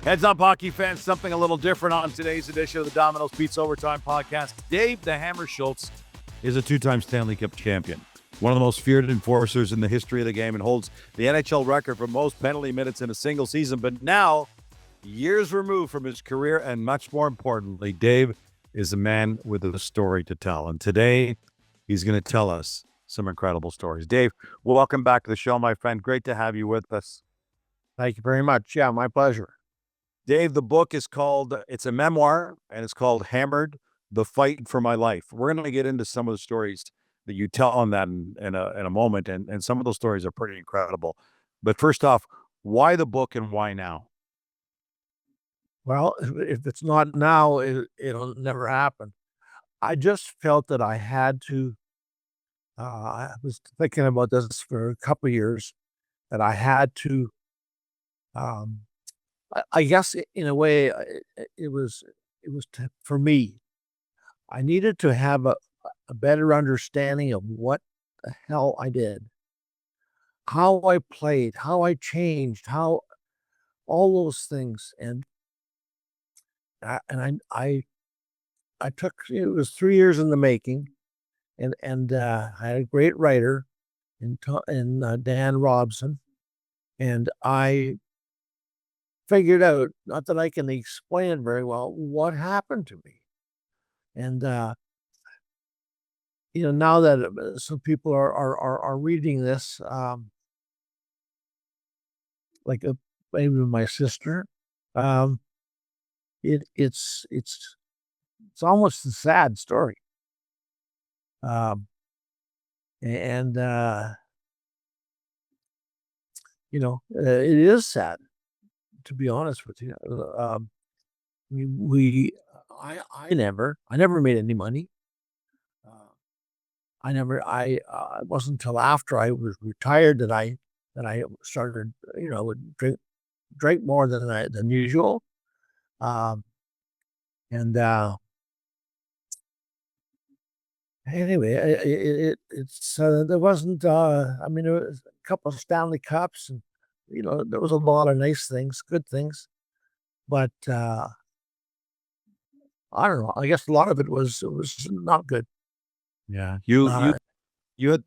Heads up, hockey fans, something a little different on today's edition of the Domino's Pizza Overtime podcast. Dave "The Hammer" Schultz is a two-time Stanley Cup champion, one of the most feared enforcers in the history of the game, and holds the NHL record for most penalty minutes in a single season. But now, years removed from his career, and much more importantly, Dave is a man with a story to tell. And today, he's going to tell us some incredible stories. Dave, welcome back to the show, my friend. Great to have you with us. Thank you very much. Yeah, my pleasure. Dave, the book is called, it's a memoir, and it's called Hammered, The Fight for My Life. We're going to get into some of the stories that you tell on that in a moment, and some of those stories are pretty incredible. But first off, why the book and why now? Well, if it's not now, it'll never happen. I just felt that I had to, I was thinking about this for a couple of years, that I had to, I guess in a way, it was for me. I needed to have a better understanding of what the hell I did, how I played, how I changed, how all those things, and I took, it was 3 years in the making, and I had a great writer in Dan Robson, and I figured out, not that I can explain it very well, what happened to me. And, now that some people are reading this, like maybe my sister, it's almost a sad story. And it is sad, to be honest with you. I never made any money. It wasn't until after I was retired that I started, would drink more than usual. Anyway, there wasn't, there was a couple of Stanley Cups, and, there was a lot of nice things, good things, but, I don't know. I guess a lot of it was not good. Yeah. You had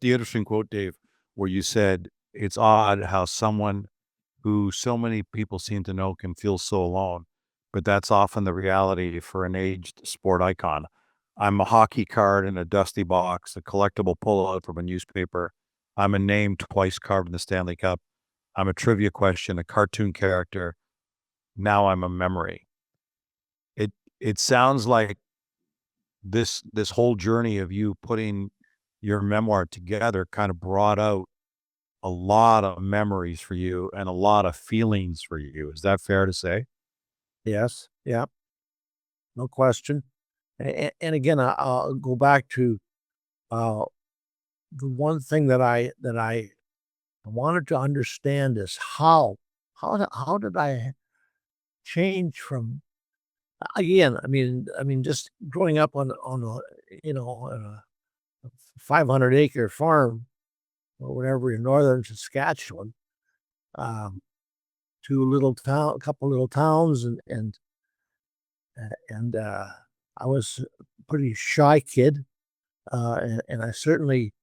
the interesting quote, Dave, where you said, it's odd how someone who so many people seem to know can feel so alone, but that's often the reality for an aged sport icon. I'm a hockey card in a dusty box, a collectible pullout from a newspaper. I'm a name twice carved in the Stanley Cup. I'm a trivia question, a cartoon character. Now I'm a memory. It sounds like this whole journey of you putting your memoir together kind of brought out a lot of memories for you and a lot of feelings for you. Is that fair to say? Yes. Yeah. No question. And again, I'll go back to, the one thing that I wanted to understand is how did I change from, again, just growing up on a 500-acre farm or whatever in northern Saskatchewan, to a couple little towns, and I was a pretty shy kid, and I certainly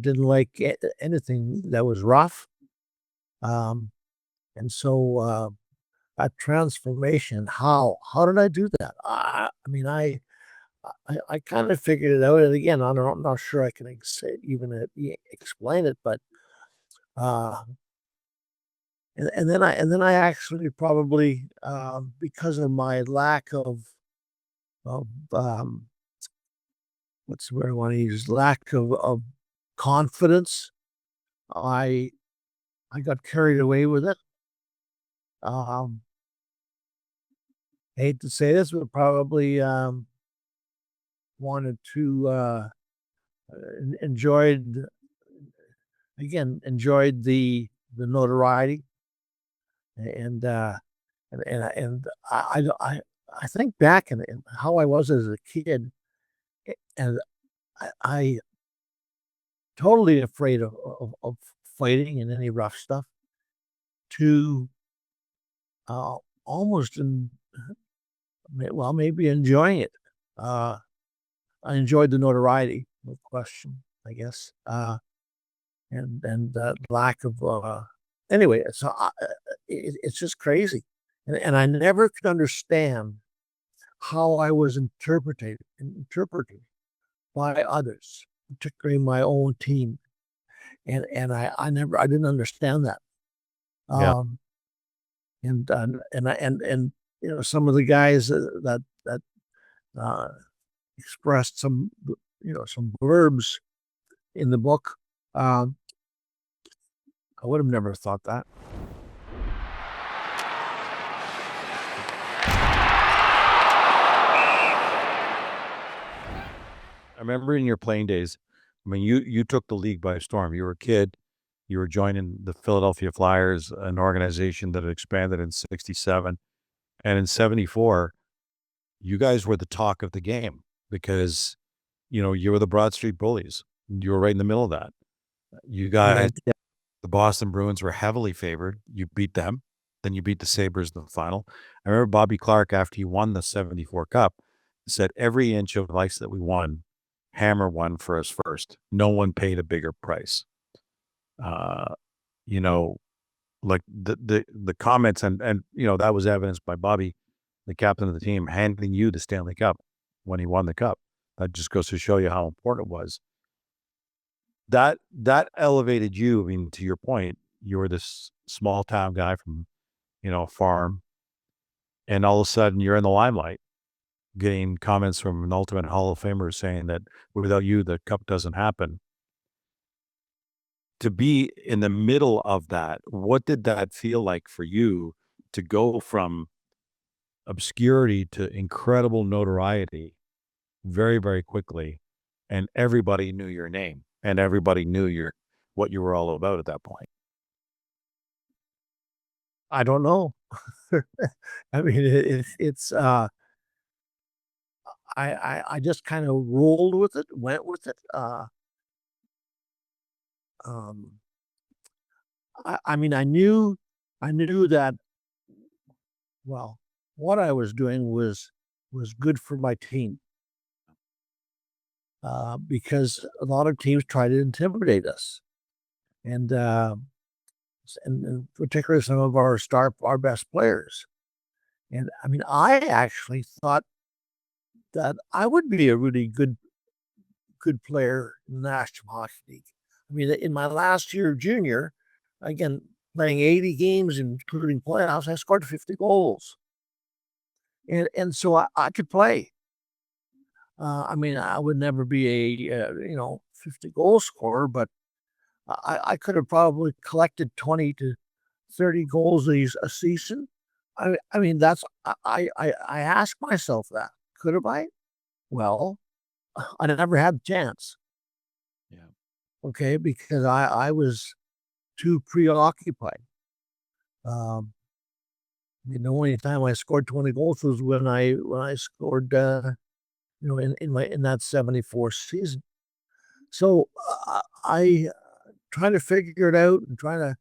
didn't like anything that was rough, and so that transformation. How did I do that? I kind of figured it out, and again, I'm not sure I can explain it, but and then I actually probably, because of my lack of what's the word I want to use, lack of confidence, I got carried away with it. Um, I hate to say this, but probably wanted to enjoyed the notoriety, and I think back in how I was as a kid, and I totally afraid of fighting and any rough stuff, to almost maybe enjoying it. I enjoyed the notoriety, no question, I guess. And that lack of anyway. So it's just crazy, and I never could understand how I was interpreted by others, particularly my own team, and I didn't understand that. Yeah. And some of the guys that expressed some some verbs in the book. I would have never thought that. I remember in your playing days, I mean, you took the league by storm. You were a kid. You were joining the Philadelphia Flyers, an organization that had expanded in '67. And in '74, you guys were the talk of the game because, you were the Broad Street Bullies. You were right in the middle of that. You guys, the Boston Bruins were heavily favored. You beat them. Then you beat the Sabres in the final. I remember Bobby Clark, after he won the '74 Cup, said, "Every inch of ice that we won, Hammer won for us first. No one paid a bigger price." Uh, you know, like the comments and that was evidenced by Bobby, the captain of the team, handing you the Stanley Cup when he won the cup. That just goes to show you how important it was. That elevated you. I mean, to your point, you were this small town guy from, a farm, and all of a sudden you're in the limelight, getting comments from an ultimate Hall of Famer saying that without you, the cup doesn't happen. To be in the middle of that, what did that feel like for you to go from obscurity to incredible notoriety very, very quickly, and everybody knew your name and everybody knew what you were all about at that point? I don't know. I mean, it's I just kind of rolled with it, went with it. Um, I mean, I knew that, well, what I was doing was good for my team, because a lot of teams try to intimidate us, and and particularly some of our best players. And I mean, I actually thought that I would be a really good player in the National Hockey League. I mean, in my last year of junior, again, playing 80 games, including playoffs, I scored 50 goals. And so I could play. I mean, I would never be a 50 goal scorer, but I could have probably collected 20 to 30 goals a season. I mean, that's I ask myself that. Could have I? Well, I never had the chance. Yeah. Okay, because I was too preoccupied. Um, the only time I scored 20 goals was when I scored in that '74 season. So I trying to figure it out and trying to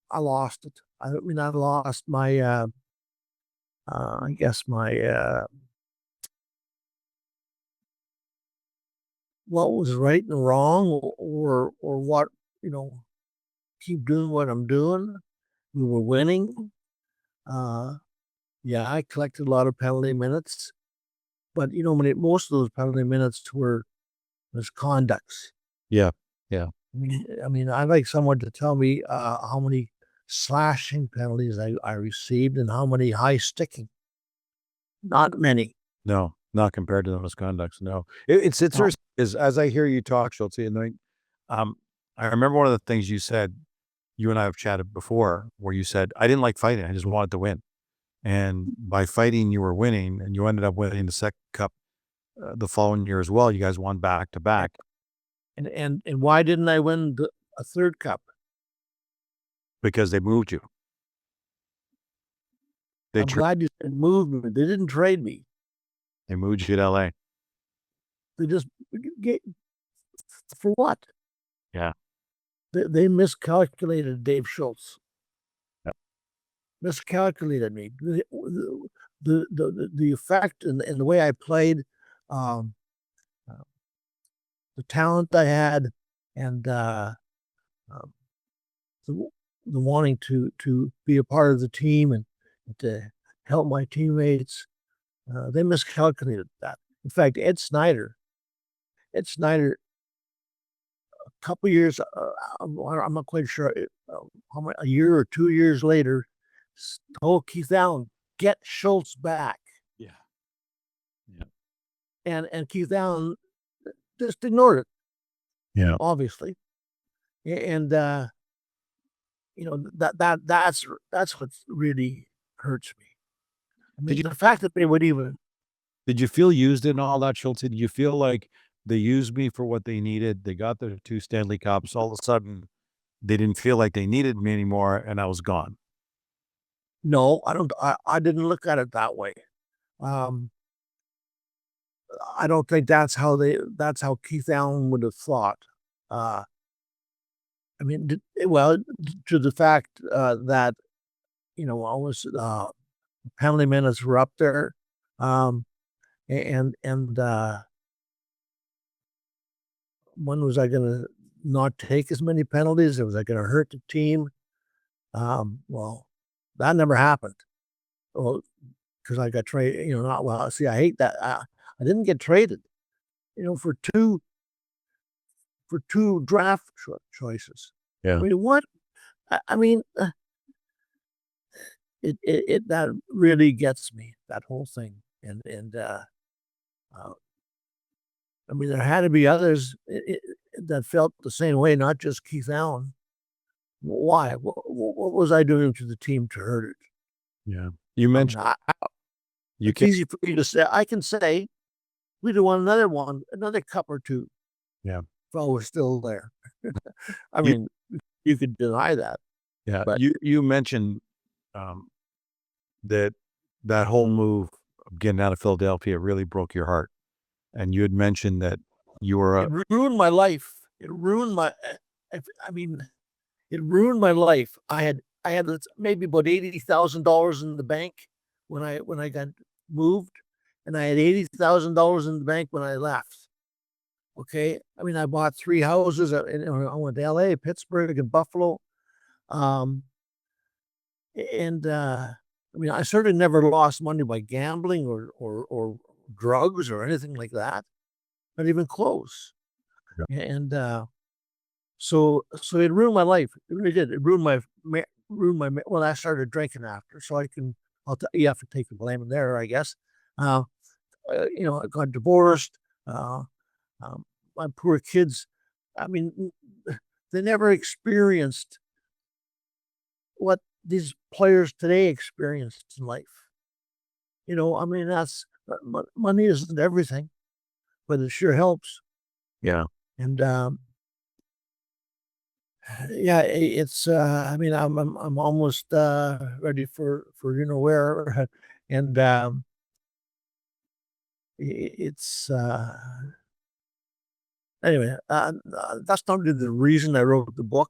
I lost it. I mean, I lost my I guess my what was right and wrong, or what, you know, keep doing what I'm doing. We were winning. Uh, yeah, I collected a lot of penalty minutes, but most of those penalty minutes were misconducts. Yeah. Yeah. I mean, I'd like someone to tell me how many slashing penalties I received and how many high sticking. Not many. No, not compared to the misconducts. No, it's No. interesting is as I hear you talk, Schultz, and um, I remember one of the things you said. You and I have chatted before, where you said, "I didn't like fighting; I just wanted to win." And by fighting, you were winning, and you ended up winning the second cup the following year as well. You guys won back to back And why didn't I win a third cup? because they moved you. They I'm tra- glad you said moved me. They didn't trade me. they moved you to L.A. They just get for what? Yeah. They miscalculated Dave Schultz. Yeah. miscalculated me. The effect and the way I played, um, the talent I had, and um, the wanting to be a part of the team and to help my teammates. They miscalculated that. In fact, Ed Snyder, a couple years, I'm not quite sure how much, a year or 2 years later, told Keith Allen, get Schultz back. Yeah. Yeah. And Keith Allen just ignored it. Yeah. Obviously. And that's what really hurts me. I mean, the fact that they would even. Did you feel used in all that, Schultz? Did you feel like they used me for what they needed? They got their 2 Stanley Cups. All of a sudden, they didn't feel like they needed me anymore, and I was gone. No, I don't. I didn't look at it that way. I don't think that's how Keith Allen would have thought. I mean, to the fact that almost penalty minutes were up there, and when was I going to not take as many penalties? Was I going to hurt the team? Well, that never happened. Well, because I got traded. Not well. See, I hate that. I didn't get traded. For two draft choices. Yeah. I mean, what? I mean, it that really gets me, that whole thing, and I mean, there had to be others that felt the same way, not just Keith Allen. Why? What was I doing to the team to hurt it? Yeah. You mentioned it's easy for me to say. I can say we'd have won another cup or two. Yeah. If I was still there. I mean, you could deny that. Yeah. But you mentioned that whole move of getting out of Philadelphia really broke your heart. And you had mentioned that you were it ruined my life. It ruined my. I mean, it ruined my life. I had maybe about $80,000 in the bank when I got moved, and I had $80,000 in the bank when I left. Okay, I mean, I bought 3 houses. I went to L.A., Pittsburgh, and Buffalo, and I mean, I certainly never lost money by gambling or drugs or anything like that. Not even close. Yeah. And so it ruined my life. It really did. It ruined my. Well, I started drinking after, so you have to take the blame there, I guess. I got divorced. My poor kids. I mean, they never experienced what these players today experienced in life. I mean, that's money isn't everything, but it sure helps. Yeah. And yeah, it's. I mean, I'm almost ready for where, and it's. Anyway, that's not really the reason I wrote the book,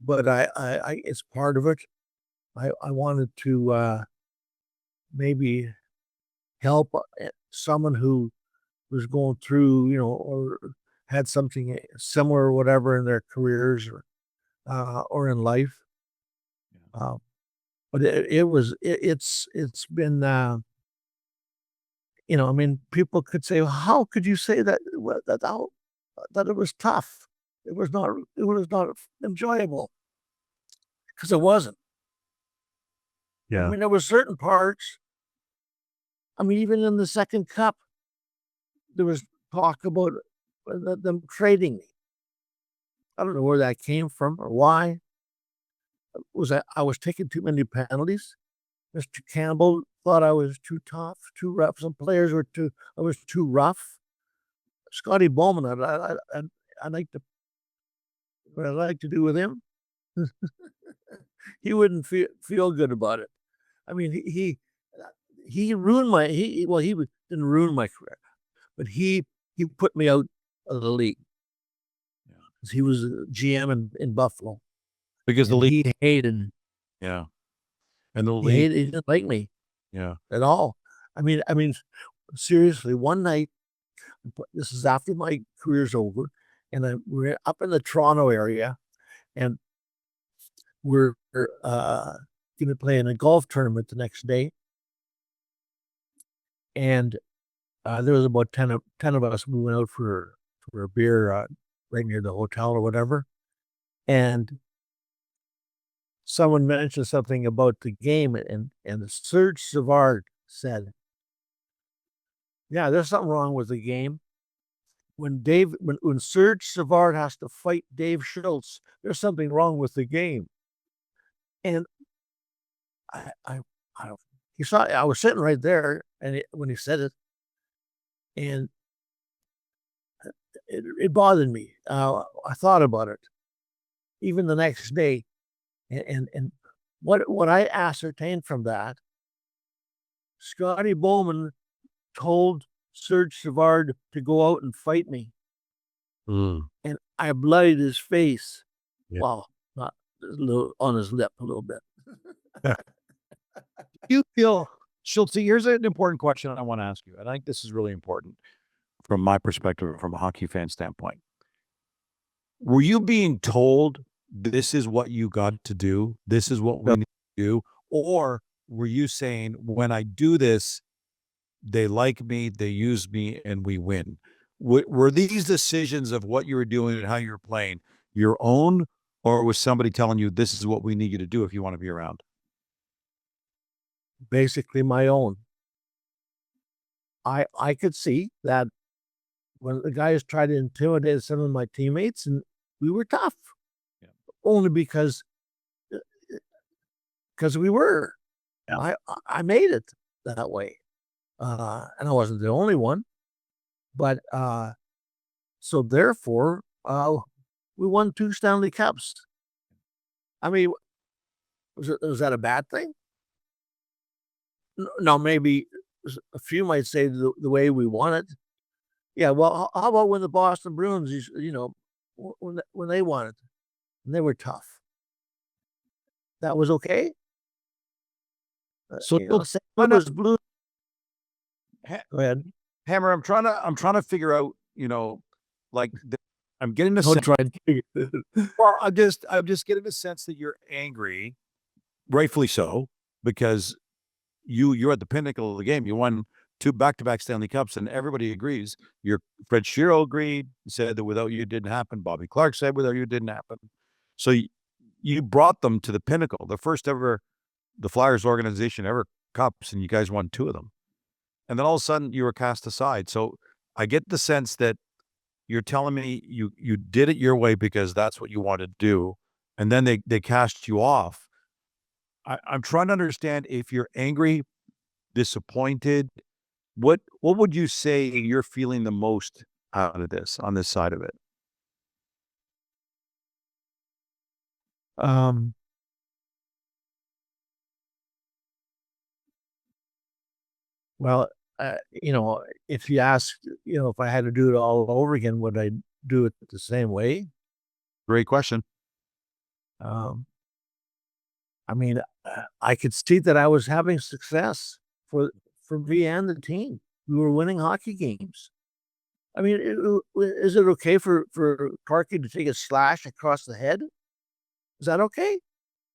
but I it's part of it. I wanted to maybe help someone who was going through, or had something similar or whatever in their careers or in life. But it's been, I mean, people could say, well, how could you say that it was tough? It was not enjoyable, because it wasn't. Yeah. I mean, there were certain parts. I mean, even in the second cup, there was talk about them trading me. I don't know where that came from or why. I was taking too many penalties. Mr. Campbell thought I was too tough, too rough. Some players I was too rough. Scotty Bowman, I like to, what I like to do with him. He wouldn't feel good about it. I mean, he ruined my, he didn't ruin my career, but he put me out of the league. Yeah. He was a GM in Buffalo. Because the league he hated. Yeah. And the He league, didn't like me yeah. at all. I mean, seriously, one night, this is after my career's over, and we're up in the Toronto area, and we're going to play in a golf tournament the next day. And there was about 10 of us. We went out for a beer right near the hotel or whatever. And someone mentioned something about the game, and Serge Savard said, "Yeah, there's something wrong with the game. When Serge Savard has to fight Dave Schultz, there's something wrong with the game." And I he saw I was sitting right there, and when he said it, and it bothered me. I thought about it even the next day, and what I ascertained from that, Scotty Bowman told Serge Savard to go out and fight me, and I bloodied his face. Yeah. Well, not a little on his lip a little bit. You feel, Schultz, here's an important question I want to ask you. And I think this is really important from my perspective, from a hockey fan standpoint. Were you being told this is what you got to do? This is what we need to do? Or were you saying, when I do this, they like me, they use me, and we win? Were these decisions of what you were doing and how you were playing your own, or was somebody telling you this is what we need you to do if you want to be around? Basically my own. I could see that when the guys tried to intimidate some of my teammates, and we were tough. Yeah. Only because we were. Yeah. I made it that way. And I wasn't the only one. But so therefore, we won 2 Stanley Cups. I mean, was that a bad thing? No, maybe a few might say the way we won it. Yeah, well, how about when the Boston Bruins, when they won it, and they were tough? That was okay. So St. Louis Blues. Go ahead. Hammer, I'm trying to figure out, like I'm getting the Don't sense. try and figure Well, I'm just getting the sense that you're angry, rightfully so, because you're at the pinnacle of the game. You won 2 back-to-back Stanley Cups, and everybody agrees. Fred Shero agreed, said that without you it didn't happen. Bobby Clark said without you it didn't happen. So you brought them to the pinnacle, the first ever, the Flyers organization ever cups, and you guys won 2 of them. And then all of a sudden you were cast aside. So I get the sense that you're telling me you did it your way because that's what you wanted to do, and then they cast you off. I'm trying to understand if you're angry, disappointed. What would you say you're feeling the most out of this, on this side of it? Well, if you ask, if I had to do it all over again, would I do it the same way? Great question. I mean, I could see that I was having success for me and the team. We were winning hockey games. I mean, is it okay for Clarky to take a slash across the head? Is that okay?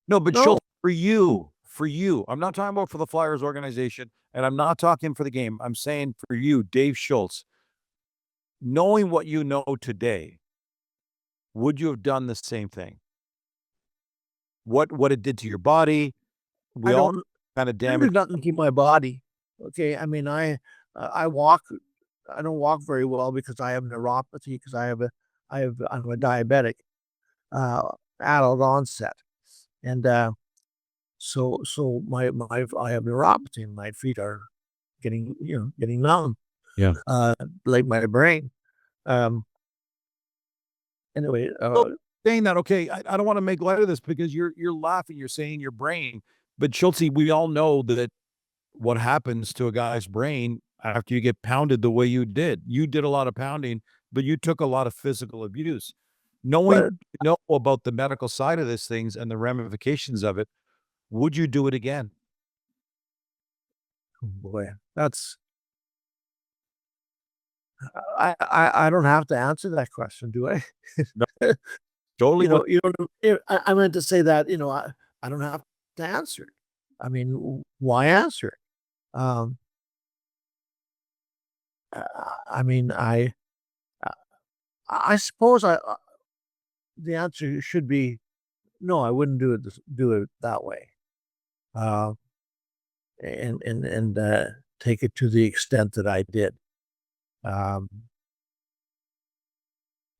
No, but No. Schultz, for you, I'm not talking about for the Flyers organization, and I'm not talking for the game. I'm saying for you, Dave Schultz, knowing what you know today, would you have done the same thing? What it did to your body? We all kind of damaged. Nothing to my body. Okay, I mean, I walk. I don't walk very well because I have neuropathy, because I'm a diabetic, adult onset, and so I have neuropathy, and my feet are getting numb. Yeah. Like my brain. Anyway, saying that, okay, I don't want to make light of this because you're laughing, you're saying your brain, but Schultz, we all know that what happens to a guy's brain after you get pounded the way you did. You did a lot of pounding, but you took a lot of physical abuse. Knowing about the medical side of these things and the ramifications of it, Would you do it again? Oh, boy, that's I don't have to answer that question, do I? No, totally. I meant to say that, I don't have to answer it. I mean, why answer it? I mean, I suppose the answer should be no. I wouldn't do it that way, uh, and take it to the extent that I did. Um,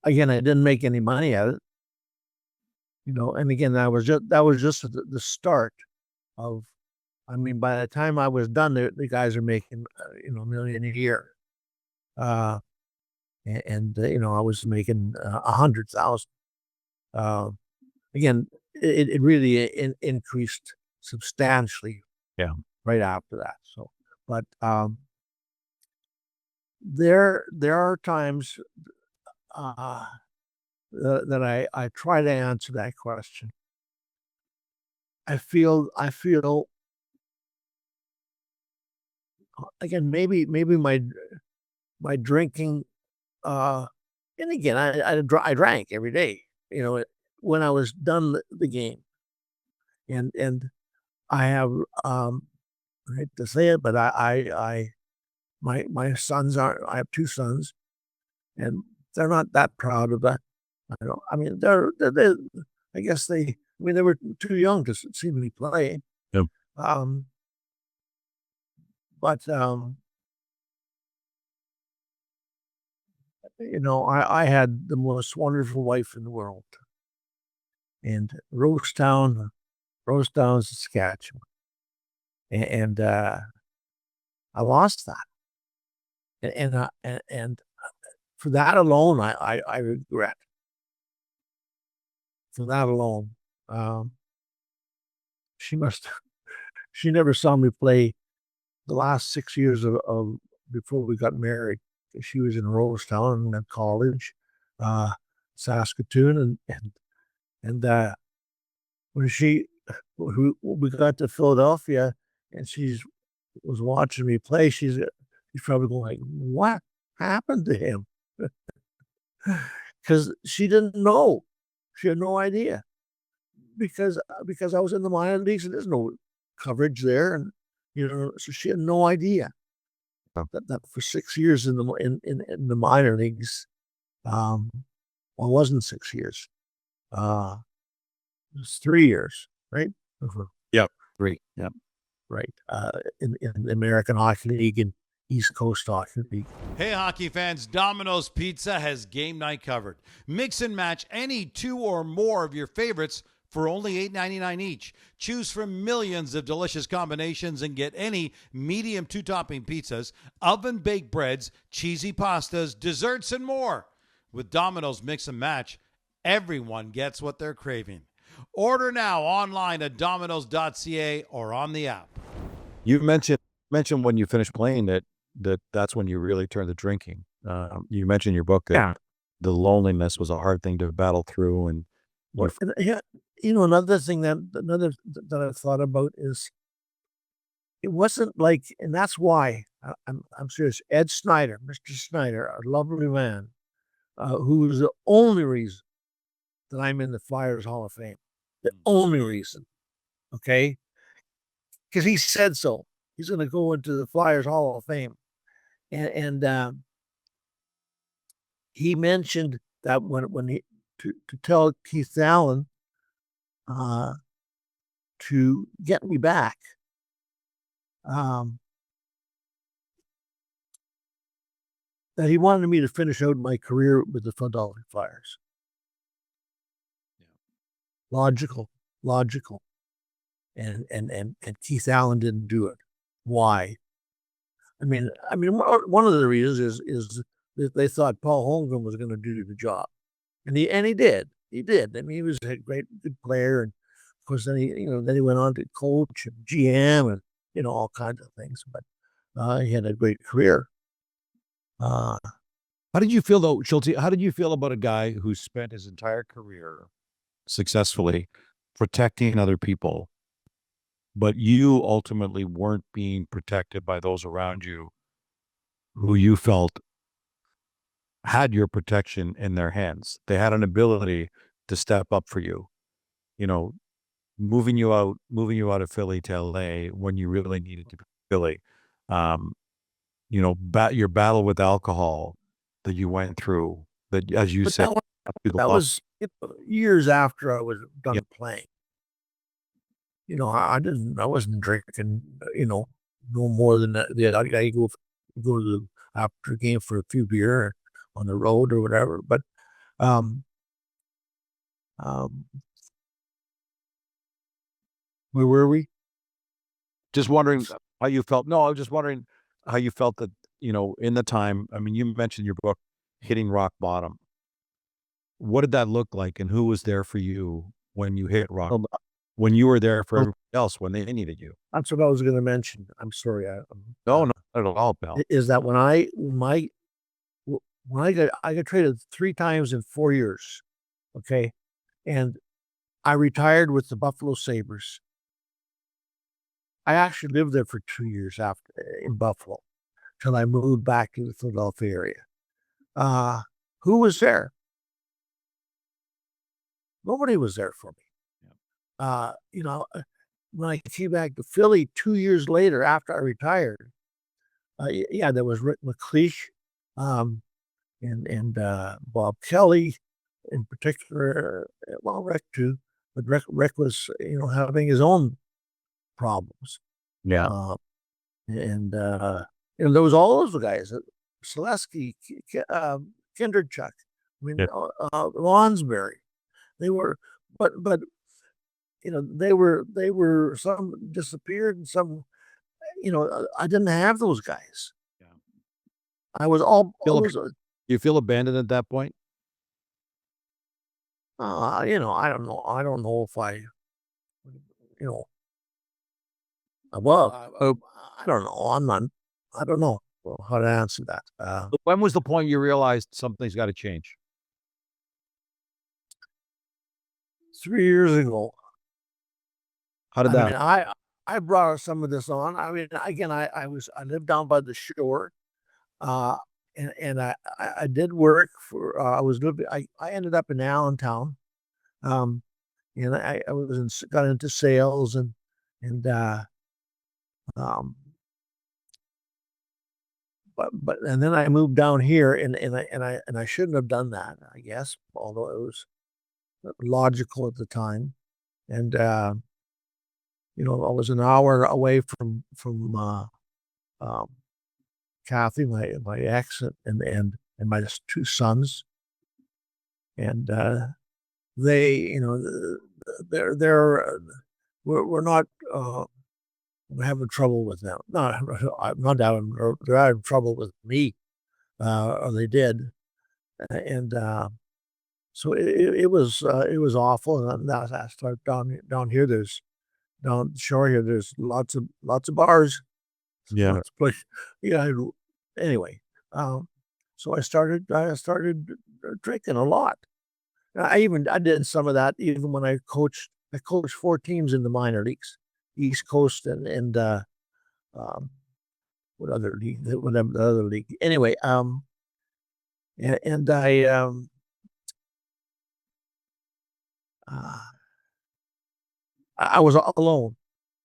again, I didn't make any money at it, and again, that was just the start of. I mean, by the time I was done, the guys are making $1 million a year, uh, and I was making 100,000. Uh, again, it really increased substantially. Yeah. Right after that. So, but there are times that I try to answer that question. I feel again, maybe my drinking, and again, I drank every day, when I was done the game, and I have, I hate to say it, but my sons are. I have 2 sons, and they're not that proud of that. I mean, they I guess they were too young to see me play. Yep. Um, but, I had the most wonderful wife in the world, and Rosetown, Saskatchewan, and, I lost that, and for that alone, I regret. For that alone, um, she must she never saw me play the last 6 years of before we got married. She was in Rosetown at college, uh, Saskatoon, and when we got to Philadelphia and she was watching me play, she's probably going like, "What happened to him?" Because she didn't know. She had no idea because I was in the minor leagues and there's no coverage there, and so she had no idea that for 6 years in the minor leagues, well, it wasn't 6 years, uh, it was 3 years, right? Yep. Great. Yep. Right, in the American Hockey League and East Coast Hockey League. Hey, hockey fans, Domino's Pizza has game night covered. Mix and match any 2 or more of your favorites for only $8.99 each. Choose from millions of delicious combinations and get any medium 2-topping pizzas, oven-baked breads, cheesy pastas, desserts, and more. With Domino's Mix and Match, everyone gets what they're craving. Order now online at domino's.ca or on the app. You mentioned when you finished playing that's when you really turned to drinking. You mentioned in your book that the loneliness was a hard thing to battle through, and Yeah, another thing that I've thought about is it wasn't like, and that's why I'm serious. Ed Snyder, Mr. Snyder, a lovely man, who was the only reason that I'm in the Flyers Hall of Fame. The only reason, okay? Because he said so. He's going to go into the Flyers Hall of Fame, and he mentioned that when he to tell Keith Allen to get me back. That he wanted me to finish out my career with the Philadelphia Flyers. Logical. And Keith Allen didn't do it. Why? I mean, one of the reasons is that they thought Paul Holmgren was going to do the job, and he did. He did. I mean, he was a good player, and of course, then he went on to coach and GM and all kinds of things. But he had a great career. how did you feel though, Schultz? How did you feel about a guy who spent his entire career successfully protecting other people but you ultimately weren't being protected by those around you who you felt had your protection in their hands. They had an ability to step up for you, you know, moving you out of Philly to LA when you really needed to be in Philly. You know, your battle with alcohol that you went through, that, as you But said, that was years after I was done playing. You know, I wasn't drinking, you know, no more than that. Yeah, I go to the after game for a few beer on the road or whatever. But um, um, where were we? just wondering how you felt. No, I was just wondering how you felt that, you know, in the time, I mean, you mentioned your book, Hitting Rock Bottom. What did that look like, and who was there for you when you hit rock, when you were there for everybody else when they needed you? That's what I was going to mention. I'm sorry. No, not at all, pal. Is that when I got traded 3 times in 4 years, okay, and I retired with the Buffalo Sabres. I actually lived there for 2 years after in Buffalo till I moved back to the Philadelphia area. Who was there? Nobody was there for me. You know, when I came back to Philly 2 years later after I retired, yeah, there was Rick McLeish, um, and Bob Kelly in particular. Well, Rick too, but Rick was, you know, having his own problems. Yeah. And you know, there was all those guys, Selesky, Kinderchuk, I mean, Lonsberry. They were, but you know, they were some disappeared and some, you know, I didn't have those guys. Yeah. I was always, You feel abandoned at that point? you know, I don't know. I don't know if I, you know, well, I don't know. I don't know how to answer that. When was the point you realized something's got to change? 3 years ago. How did that? I mean, I brought some of this on. I mean, again, I lived down by the shore, uh, and I did work for. I ended up in Allentown, um, and I got into sales and um, but and then I moved down here and I shouldn't have done that, I guess, although it was logical at the time. And you know, I was an hour away from um, Kathy, my ex, and my 2 sons, and they, you know, they're we're not having trouble with them. No, I'm not having. They're having trouble with me, or they did, and so it was awful. And I start down here. There's down the shore here. There's lots of bars. Yeah. Lots of place. Yeah. Anyway, so I started drinking a lot. I did some of that even when I coached. I coached 4 teams in the minor leagues, East Coast and what other league? Whatever the other league. Anyway, and uh, I was alone.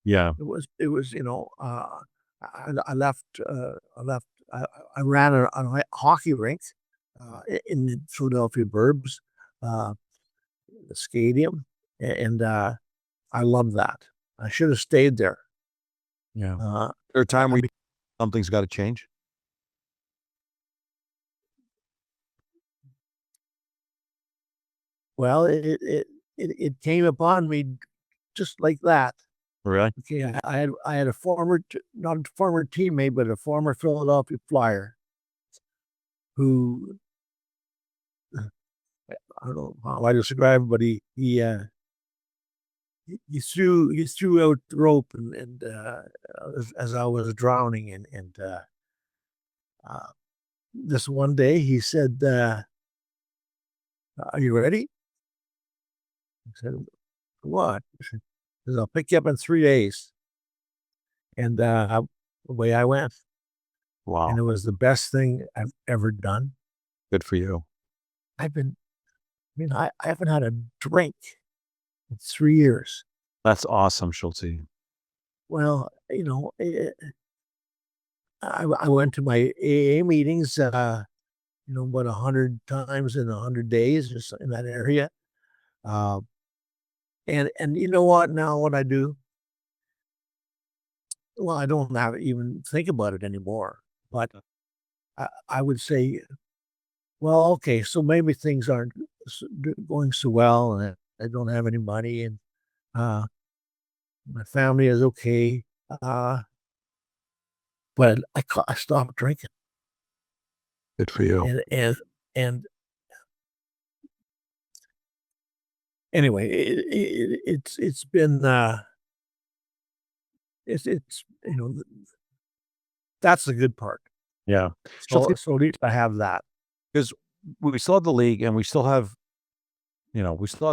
Yeah. It was, you know, I left, I ran a hockey rink, in the Philadelphia burbs, uh, the stadium, and, I love that. I should have stayed there. Yeah. There a time where something's got to change? Well, it came upon me just like that. Really? Okay, I had a not a former teammate, but a former Philadelphia Flyer who, I don't know how I describe, but he threw out the rope and as I was drowning and this one day he said, "Are you ready?" I said, "What?" He said, "I'll pick you up in 3 days." And away I went. Wow. And it was the best thing I've ever done. Good for you. I haven't had a drink in 3 years. That's awesome, Schultz. Well, I went to my AA meetings, about 100 times in 100 days, just in that area. And you know what? Now what I do? Well, I don't have even think about it anymore. But I would say, well, okay, so maybe things aren't going so well, and I don't have any money, and my family is okay. But I stopped drinking, Good for you. and anyway, it's been it's that's the good part. Yeah. So at least I have that. Because we still have the league, and we still have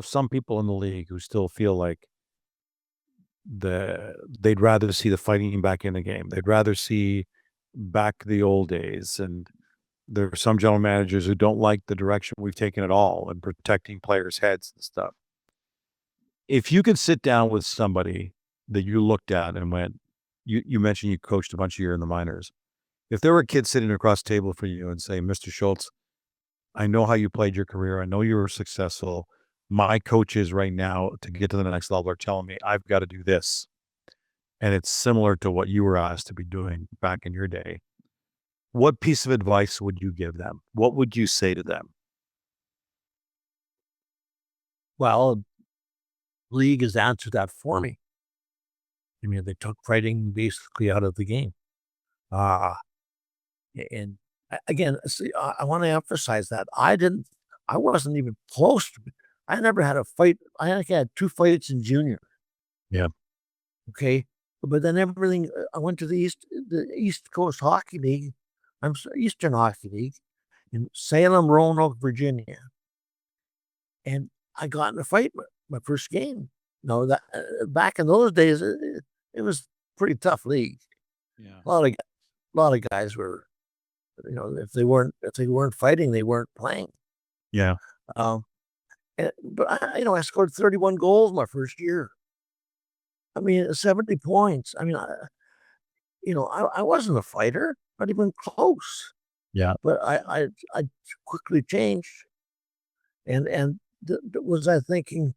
some people in the league who still feel like they'd rather see the fighting back in the game. They'd rather see back the old days. And there are some general managers who don't like the direction we've taken at all in protecting players' heads and stuff. If you could sit down with somebody that you looked at and went, you mentioned you coached a bunch of years in the minors. If there were a kid sitting across the table for you and say, Mr. Schultz, I know how you played your career. I know you were successful. My coaches right now to get to the next level are telling me I've got to do this. And it's similar to what you were asked to be doing back in your day. What piece of advice would you give them? What would you say to them? Well, league has answered that for me. They took fighting basically out of the game. And again, see, I want to emphasize that I wasn't even close to it. I never had a fight. I think I had 2 fights in junior. Yeah. Okay. But then everything, I went to the East Coast Hockey League. Eastern Hockey League in Salem, Roanoke, Virginia. And I got in a fight my first game. That back in those days, it was pretty tough league. Yeah. A lot of guys were, if they weren't fighting, they weren't playing. Yeah. But I scored 31 goals my first year. 70 points. I wasn't a fighter, not even close. Yeah. But I quickly changed. And was I thinking?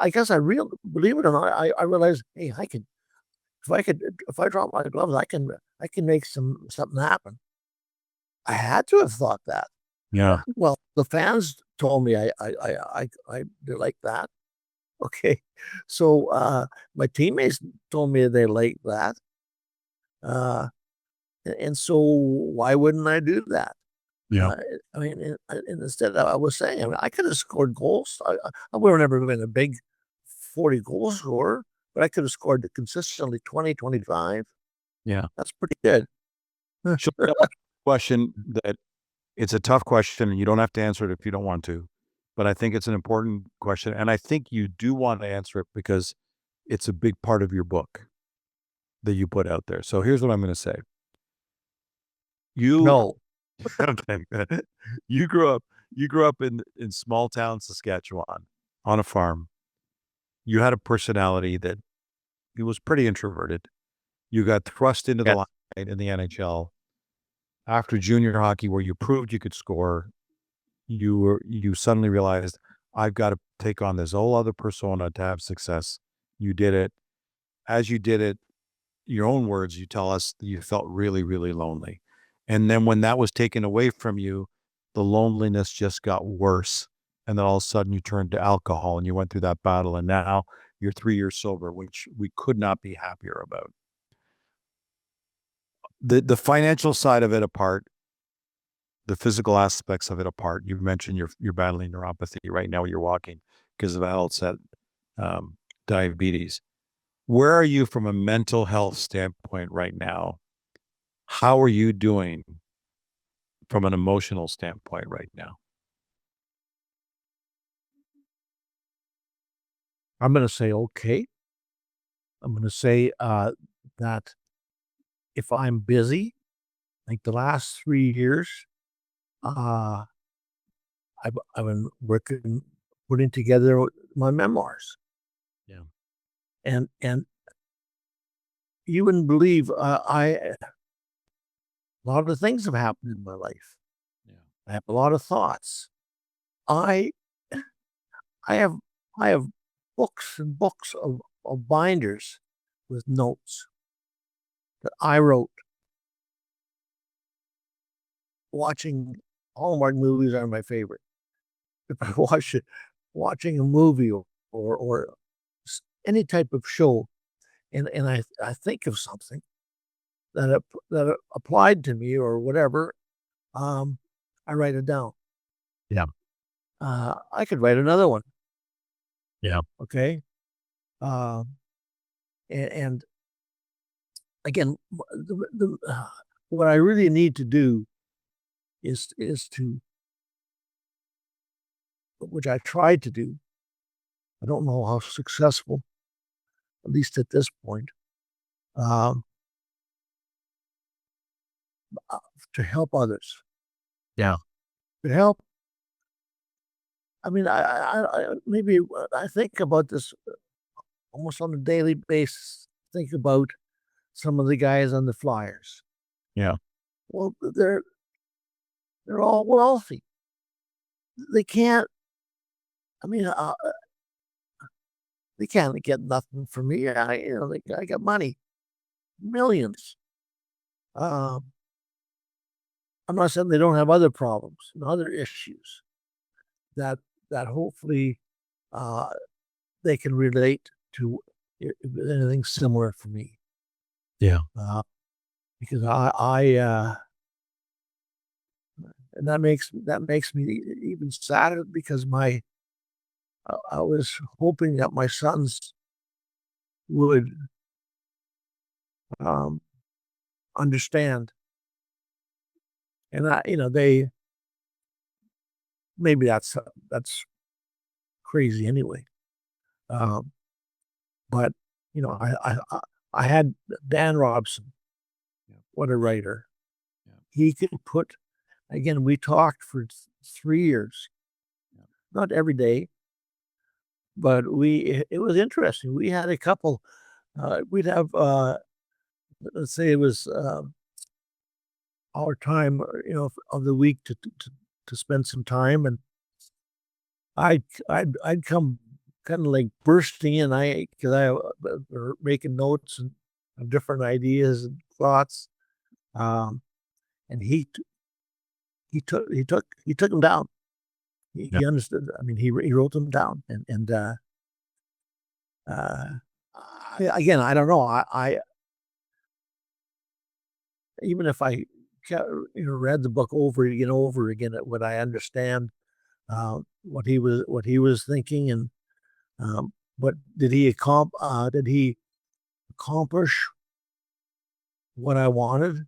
I guess believe it or not, I realized, hey, if I drop my gloves, I can make something happen. I had to have thought that. Yeah. Well, the fans told me I they like that. Okay, so my teammates told me they like that. And so why wouldn't I do that? Yeah. And instead, I was saying, I could have scored goals. I would have never been a big 40 goal scorer, but I could have scored consistently 20, 25. Yeah. That's pretty good. Question that it's a tough question, and you don't have to answer it if you don't want to, but I think it's an important question. And I think you do want to answer it because it's a big part of your book that you put out there. So here's what I'm going to say. No. You grew up in small town Saskatchewan on a farm. You had a personality that it was pretty introverted. You got thrust into the limelight in the NHL after junior hockey, where you proved you could score. You suddenly realized, I've got to take on this whole other persona to have success. You did it. As you did it, your own words, you tell us that you felt really, really lonely. And then when that was taken away from you, the loneliness just got worse. And then all of a sudden you turned to alcohol and you went through that battle. And now you're 3 years sober, which we could not be happier about. The financial side of it apart, the physical aspects of it apart. You mentioned you're battling neuropathy right now. You're walking because of a health set, diabetes. Where are you from a mental health standpoint right now? How are you doing from an emotional standpoint right now? I'm going to say okay. I'm going to say that if I'm busy, like the last 3 years, I've been putting together my memoirs. Yeah. And you wouldn't believe, a lot of things have happened in my life. Yeah. I have a lot of thoughts. I have books and books of binders with notes that I wrote. Watching Hallmark movies are my favorite. If I watching a movie or any type of show, and I think of something that applied to me or whatever, I write it down. Yeah. I could write another one. Yeah. Okay. And again, what I really need to do is to, which I tried to do. I don't know how successful, at least at this point, um, to help others. Yeah. To help. I mean, maybe I think about this almost on a daily basis. Think about some of the guys on the Flyers. Yeah. Well, they're all wealthy. They can't. I mean, they can't get nothing from me. I got money, millions. I'm not saying they don't have other problems and other issues that hopefully they can relate to anything similar for me. Yeah. Because I and that makes me even sadder because I was hoping that my sons would understand, and they maybe that's crazy anyway. But I had Dan Robson. Yeah. What a writer! Yeah. He could put. Again, we talked for 3 years, Yeah. not every day, but it was interesting. We had a couple. We'd have let's say it was our time, of the week to spend some time, and I'd come kind of like bursting in. Because I were making notes and of different ideas and thoughts, and he took them down. Yeah. He understood. I mean, he wrote them down, and again, I don't know. I even if I read the book over again, would I understand what he was thinking, and but did he accomplish what I wanted?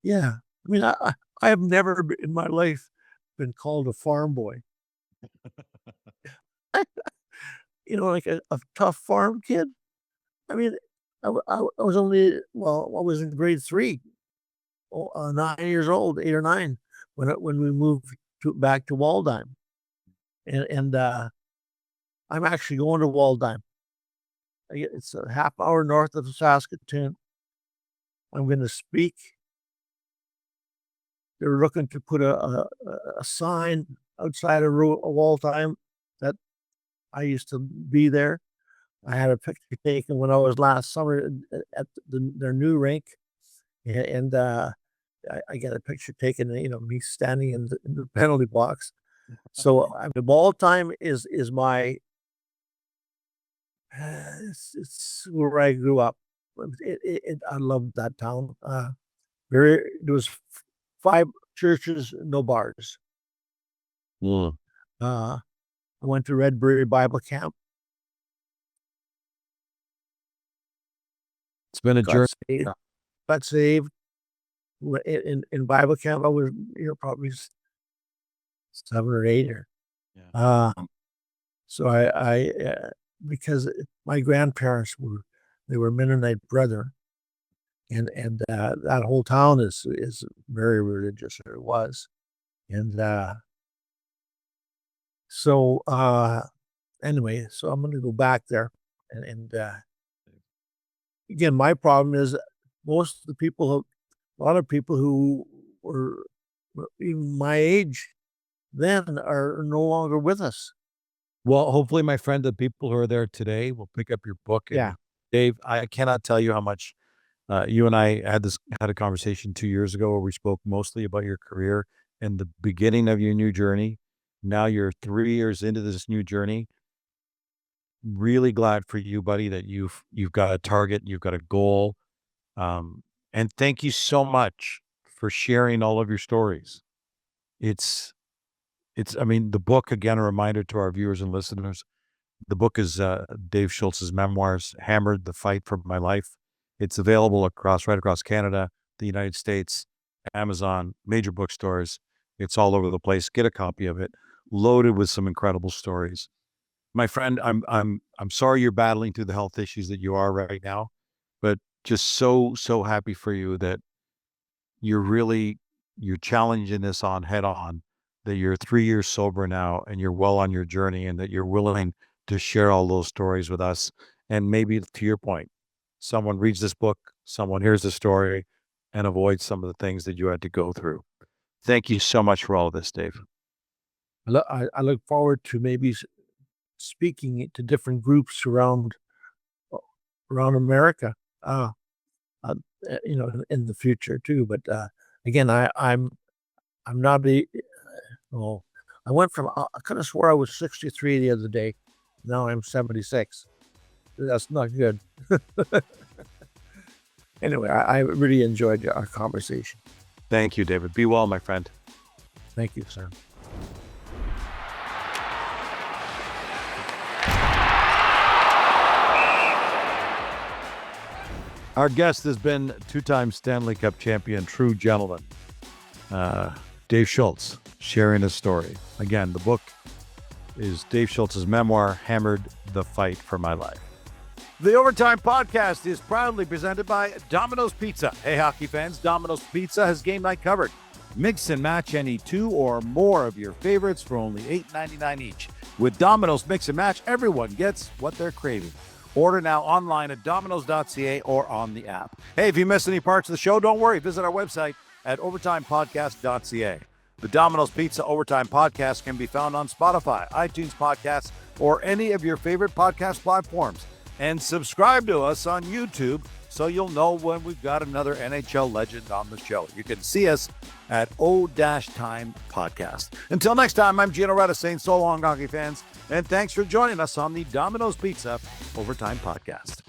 Yeah. I mean, I have never in my life been called a farm boy. Like a tough farm kid. I mean, I was only, well, I was in grade 3, 9 years old, 8 or 9, when we moved back to Waldheim, and I'm actually going to Waldheim. It's a half hour north of Saskatoon. I'm going to speak. They were looking to put a sign outside of Waldheim that I used to be there. I had a picture taken when I was last summer at their new rink, and I got a picture taken. Me standing in the penalty box. So the Waldheim is my it's where I grew up. I loved that town. There was 5 churches, no bars. Mm. I went to Redbury Bible Camp. It's been a journey. Got saved. In Bible camp, I was probably 7 or 8. Yeah. So I because my grandparents They were Mennonite Brethren. And that whole town is very religious, or it was. And so anyway, so I'm going to go back there. And again, my problem is most of the people, a lot of people who were even my age then are no longer with us. Well, hopefully, my friend, the people who are there today will pick up your book. And Yeah. Dave, I cannot tell you how much you and I had a conversation 2 years ago where we spoke mostly about your career and the beginning of your new journey. Now you're 3 years into this new journey. Really glad for you, buddy, that you've got a target, you've got a goal. And thank you so much for sharing all of your stories. I mean, the book, again, a reminder to our viewers and listeners, the book is Dave Schultz's memoirs, Hammered: The Fight for My Life. It's available right across Canada, the United States, Amazon, major bookstores. It's all over the place. Get a copy of it. Loaded with some incredible stories. My friend, I'm sorry you're battling through the health issues that you are right now, but just so happy for you that you're challenging this on head on, that you're 3 years sober now and you're well on your journey, and that you're willing to share all those stories with us. And maybe, to your point, someone reads this book, someone hears the story, and avoids some of the things that you had to go through. Thank you so much for all of this, Dave. I look forward to maybe speaking to different groups around America, in the future too. But again, I'm not I went from I could have swore I was 63 the other day. Now I'm 76. That's not good. Anyway, I really enjoyed our conversation. Thank you, David. Be well, my friend. Thank you, sir. Our guest has been two-time Stanley Cup champion, true gentleman, Dave Schultz, sharing his story. Again, the book is Dave Schultz's memoir, Hammered: The Fight for My Life. The Overtime Podcast is proudly presented by Domino's Pizza. Hey, hockey fans, Domino's Pizza has game night covered. Mix and match any 2 or more of your favorites for only $8.99 each. With Domino's Mix and Match, everyone gets what they're craving. Order now online at dominos.ca or on the app. Hey, if you missed any parts of the show, don't worry. Visit our website at overtimepodcast.ca. The Domino's Pizza Overtime Podcast can be found on Spotify, iTunes Podcasts, or any of your favorite podcast platforms. And subscribe to us on YouTube so you'll know when we've got another NHL legend on the show. You can see us at O-Time Podcast. Until next time, I'm Gino Retta saying so long, hockey fans, and thanks for joining us on the Domino's Pizza Overtime Podcast.